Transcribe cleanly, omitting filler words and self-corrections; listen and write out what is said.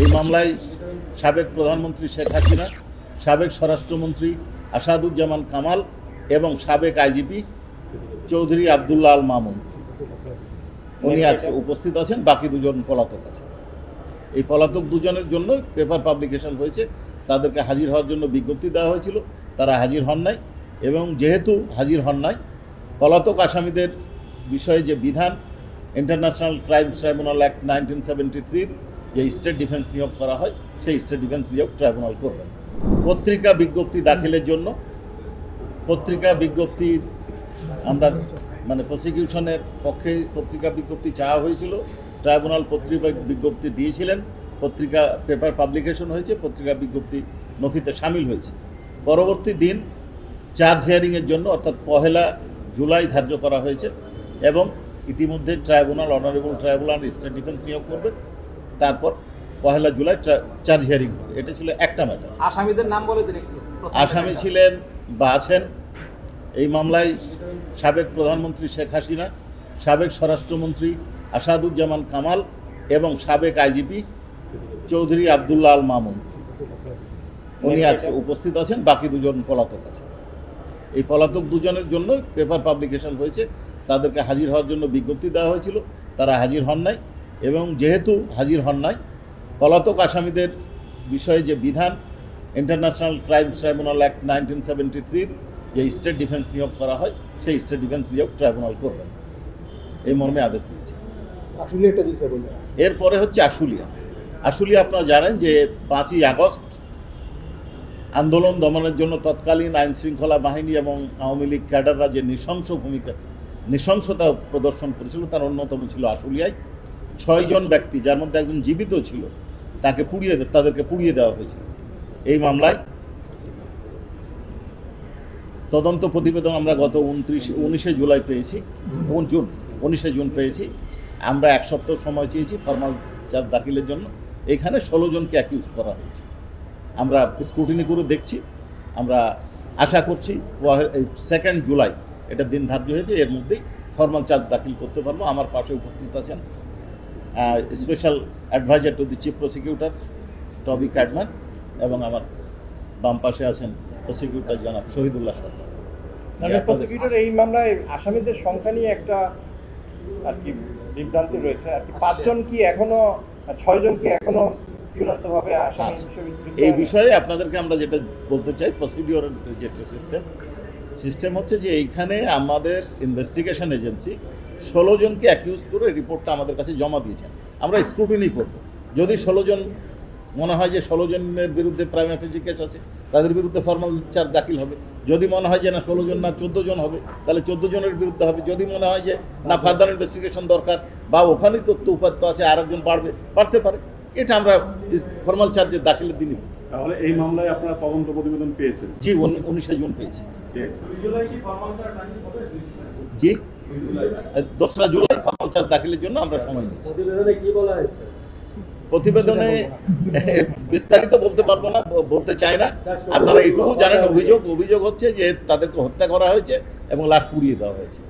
এই মামলায় সাবেক প্রধানমন্ত্রী শেখ হাসিনা, সাবেক স্বরাষ্ট্রমন্ত্রী আসাদুজ্জামান কামাল এবং সাবেক আইজিপি চৌধুরী আবদুল্লাহ আল মামুন উনি আজকে উপস্থিত আছেন। বাকি দুজন পলাতক আছেন। এই পলাতক দুজনের জন্য পেপার পাবলিকেশন হয়েছে। তাদেরকে হাজির হওয়ার জন্য বিজ্ঞপ্তি দেওয়া হয়েছিল, তারা হাজির হন নাই। এবং যেহেতু হাজির হন নাই, পলাতক আসামিদের বিষয়ে যে বিধান ইন্টারন্যাশনাল ক্রাইমস ট্রাইব্যুনাল অ্যাক্ট 1973 যে স্টেট ডিফেন্স নিয়োগ করা হয়, সেই স্টেট ডিফেন্স নিয়োগ ট্রাইব্যুনাল করবেন। পত্রিকা বিজ্ঞপ্তি দাখিলের জন্য পত্রিকা বিজ্ঞপ্তি আমরা প্রসিকিউশনের পক্ষে পত্রিকা বিজ্ঞপ্তি চাওয়া হয়েছিল। ট্রাইব্যুনাল পত্রিকা বিজ্ঞপ্তি দিয়েছিলেন, পত্রিকা পেপার পাবলিকেশন হয়েছে, পত্রিকা বিজ্ঞপ্তি নথিতে সামিল হয়েছে। পরবর্তী দিন চার্জ হিয়ারিংয়ের জন্য অর্থাৎ 1 জুলাই ধার্য করা হয়েছে এবং ইতিমধ্যে tribunal honourable tribunal state defence নিয়োগ করবে। তারপর 1 জুলাই চার্জ হিয়ারিং হবে। এটা ছিল একটা ম্যাটার। আসামিদের নাম বলে দিন একটু। আসামি ছিলেন বা আছেন এই মামলায় সাবেক প্রধানমন্ত্রী শেখ হাসিনা, সাবেক স্বরাষ্ট্রমন্ত্রী আসাদুজ্জামান কামাল এবং সাবেক আইজিপি চৌধুরী আবদুল্লাহ আল মামুন উনি আজকে উপস্থিত আছেন। বাকি দুজন পলাতক আছেন। এই পলাতক দুজনের জন্য পেপার পাবলিকেশন হয়েছে। তাদেরকে হাজির হওয়ার জন্য বিজ্ঞপ্তি দেওয়া হয়েছিল, তারা হাজির হন নাই। এবং যেহেতু হাজির হন নাই, পলাতক আসামিদের বিষয়ে যে বিধান ইন্টারন্যাশনাল ক্রাইমস ট্রাইব্যুনাল অ্যাক্ট 1973 যে স্টেট ডিফেন্স নিয়োগ করা হয়, সেই স্টেট ডিফেন্স নিয়োগ ট্রাইব্যুনাল করবেন, এই মর্মে আদেশ দিয়েছে। এরপরে হচ্ছে আশুলিয়া। আশুলিয়া আপনারা জানেন যে 5ই আগস্ট আন্দোলন দমনের জন্য তৎকালীন আইন শৃঙ্খলা বাহিনী এবং আওয়ামী লীগ ক্যাডাররা যে নৃশংসতা প্রদর্শন করেছিল, তার অন্যতম ছিল আশুলিয়ায় 6 জন ব্যক্তি, যার মধ্যে একজন জীবিত ছিল, তাদেরকে পুড়িয়ে দেওয়া হয়েছিল। এই মামলায় তদন্ত প্রতিবেদন আমরা গত 19 জুলাই পেয়েছি, 19 জুন পেয়েছি। আমরা 1 সপ্তাহ সময় চেয়েছি ফরমাল চার্জ দাখিলের জন্য। এখানে 16 জনকে অ্যাকিউজ করা হয়েছে। আমরা স্ক্রুটিনি করে দেখছি। আমরা আশা করছি 2 জুলাই এটা দিন ধার্য হয়েছে, এর মধ্যেই ফরমাল চার্জ দাখিল করতে পারবো। আমার পাশে উপস্থিত আছেন special adviser to the chief prosecutor Toby Cadman এবং আমার বাম পাশে আছেন প্রসিকিউটর জনাব শহীদুল্লাহ সরকার। প্রসিকিউটর, এই মামলায় আসামিদের সংখ্যা নিয়ে একটা আর কি বিভ্রান্তি রয়েছে আর কি। 5 জন কি এখনো, 6 জন কি এখনো চূড়ান্তভাবে আসামি হিসেবে? এই বিষয়ে আপনাদেরকে আমরা যেটা বলতে চাই, প্রসিডিওরের যেটা সিস্টেম হচ্ছে যে এইখানে আমাদের ইনভেস্টিগেশন এজেন্সি 16 জনকে অ্যাকিউজ করে রিপোর্টটা আমাদের কাছে জমা দিয়েছেন। আমরা স্ক্রুটিনি করব। যদি 16 জন মনে হয় যে 16 জনের বিরুদ্ধে প্রাইমা ফেসি কেস আছে, তাদের বিরুদ্ধে ফর্মাল চার্জ দাখিল হবে। যদি মনে হয় যে না 16 জন না 14 জন হবে, তাহলে 14 জনের বিরুদ্ধে হবে। যদি মনে হয় যে না ফার্দার ইনভেস্টিগেশন দরকার বা ওখানেই তথ্য উপাত্ত আছে, আরেকজন বাড়তে পারে, এটা আমরা ফর্মাল চার্জের দাখিলের দিনই। তাহলে এই মামলায় আপনারা তদন্ত প্রতিবেদন পেয়েছেন? জি, 19 জুন পেয়েছি। জি, 2 জুলাই ফর্মাল চার্জ দাখিলের জন্য আমরা সময় নিচ্ছি। প্রতিবেদনে বিস্তারিত বলতে পারবো না, বলতে চাই না। আপনারা এইটুকু জানেন, অভিযোগ হচ্ছে যে তাদেরকে হত্যা করা হয়েছে এবং লাশ পুড়িয়ে দেওয়া হয়েছে।